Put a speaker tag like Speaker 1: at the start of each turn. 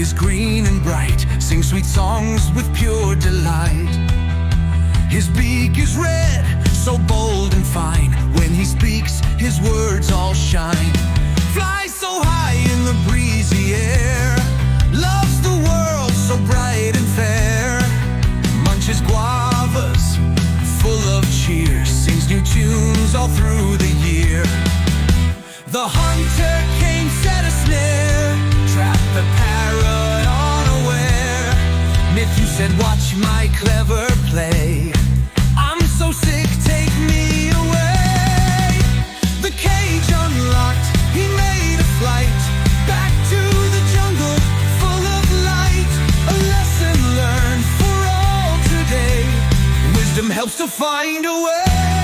Speaker 1: is green and bright, sings sweet songs with pure delight. His beak is red, so bold and fine. When he speaks, his words all shine. Flies so high in the breezy air, loves the world so bright and fair. Munches guavas, full of cheer, sings new tunes all through the year. The hunter came, set a snare, trapped the parrot unaware. Matthew said, watch my clever play. I'm so sick, take me away. The cage unlocked, he made a flight back to the jungle, full of light. A lesson learned for all today. Wisdom helps to find a way.